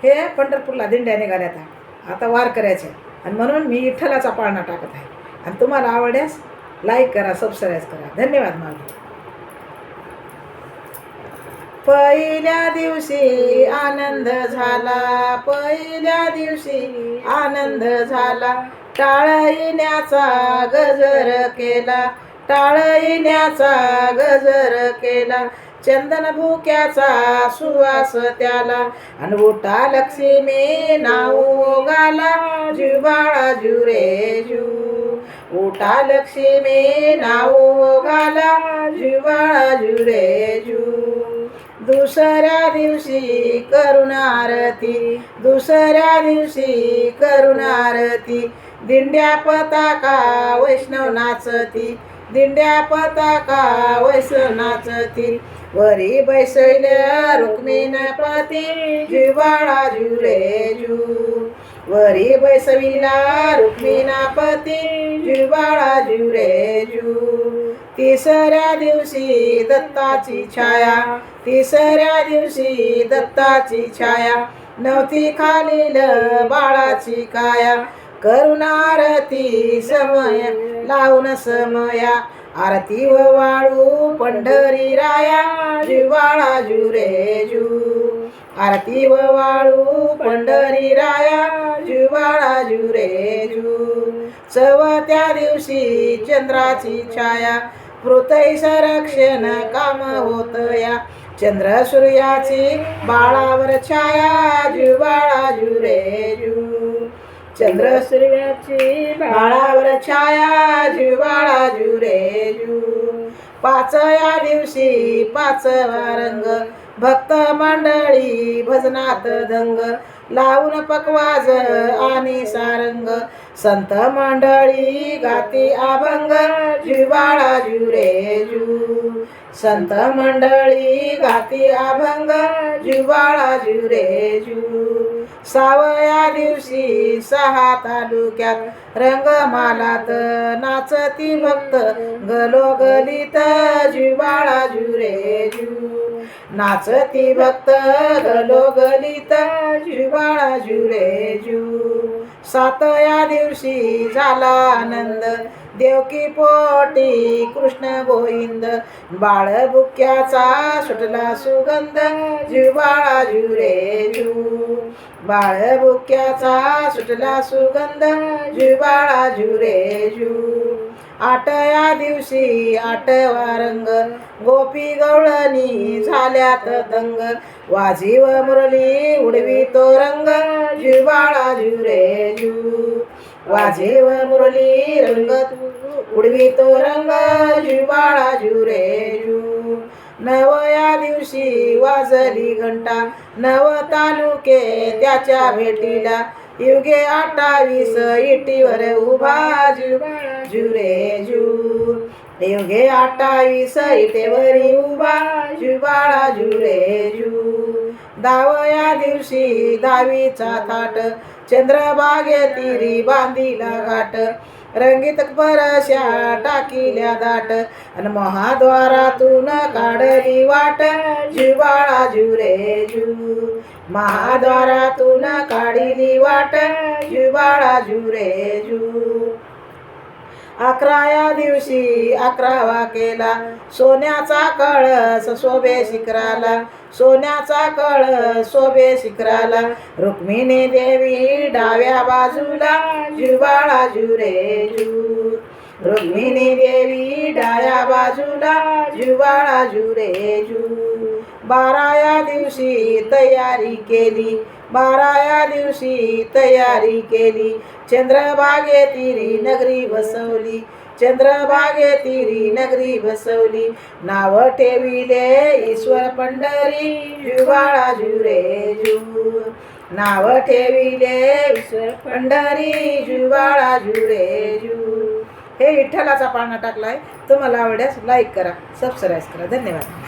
हे पंढरपूरला दिंड्या निघाल्या आता वारकऱ्याच्या, आणि म्हणून मी विठ्ठलाचा पाळणा टाकत आहे. आणि तुम्हाला आवडल्यास लाईक करा, सबस्क्राईब करा. धन्यवाद माऊली. पहिल्या दिवशी आनंद झाला, पहिल्या दिवशी आनंद झाला, टाळविण्याचा गजर केला, टाळविण्याचा गजर केला, चंदन भुक्याचा सुवास त्याला, आणि उठा लक्ष्मी नाव गाला, जुबाळा जुरे जू, उठा लक्ष्मी नाव गाला, जुबाळा जुरे जू. दुसऱ्या दिवशी करुण आरती, दुसऱ्या दिवशी करुण आरती, दिंड्या पताका वैष्णव नाचती, दिंड्या पताका वैष्णव नाचती, वरी बैसल्या रुक्मिणपती, जुबाळा जुरे जू, वरी बैसविला रुक्मिणपती, जुबाळा जुरे जू. तिसऱ्या दिवशी दत्ताची छाया, तिसऱ्या दिवशी दत्ताची छाया, नव्हती खालील बाळाची काया, करुण आरती समय लावून समया, आरती व वाळू पंढरी राया, जुबाळा जुरे जू, आरती व वाळू पंढरी राया, जुबाळा जुरे जू. चवथ्या दिवशी चंद्राची छाया, पृथ्वी संरक्षण काम होतया, चंद्र सूर्याची बाळावर छाया, जुबाळा जुरे जू, चंद्र सूर्याची बाळावर छाया, जुबाळा जुरे जू. पाचव्या दिवशी पाचवा रंग, भक्त मंडळी भजनात दंग, लावून पकवाज आणि सारंग, संत मंडळी गाती अभंग, जुबाळा जुरे जू, संत मंडळी गाती अभंग, जुबाळा जुरे जू. सावया दिवशी सहा तालुक्यात रंगमालात नाचती भक्त गलोगलीत, जुबाळा जुरे जू, नाचती भक्त गलोगलीत, जुबाळा जुरे जू. सातव्या दिवशी झाला आनंद, देवकी पोटी कृष्ण गोविंद, बाळबुक्याचा सुटला सुगंध, जुबाळा जुरे जू, बाळबुक्याचा सुटला सुगंध, जुबाळा जुरे जू. आठव्या दिवशी आठवा रंग, गोपी गवळणी झाल्यात दंग, वाजी व मुरली उडवी तो रंग, जुबाळा जुरे जू, वाजी व मुरली रंगत उडवी तो रंग, जुबाळा जुरे जू. नवया दिवशी वाजली घंटा, नव तालुके त्याच्या भेटीला, युगे 28 इटीवर उभा, जुबाळा जुरे जू, युगे 28 इटेवरी उभा, जुबाळा जुरे जू. दहाव्या दिवशी दहावीचा थाट, चंद्रभागे तिरी बांधिला घाट, रंगीत परश्या टाकिल्या दाट, आणि महाद्वारातून काढली वाट, जुबाळा जुरे जू, महाद्वारातून काढली वाट, जुबाळा जुरे जू. 11व्या दिवशी 11वा केला, सोन्याचा कळस शोभे शिखराला, सोन्याचा कळस शोभे शिखराला, रुक्मिणी देवी डाव्या बाजूला, जुबाळा जुरे जू, रुक्मिणी देवी डाव्या बाजूला, जुबाळा जुरे जू. 12व्या दिवशी तयारी केली, 12व्या दिवशी तयारी केली, चंद्रभागे तिरी नगरी बसवली, चंद्रभागे तिरी नगरी बसवली, नाव ठेविले ईश्वर पंढरी, जुबाळा जुरे जू, नाव ठेविले ईश्वर पंढरी, जुबाळा जुरे जू. हे विठ्ठलाचा पाळणा टाकलाय. तुम्हाला आवडल्यास लाईक करा, सबस्क्राईब करा. धन्यवाद.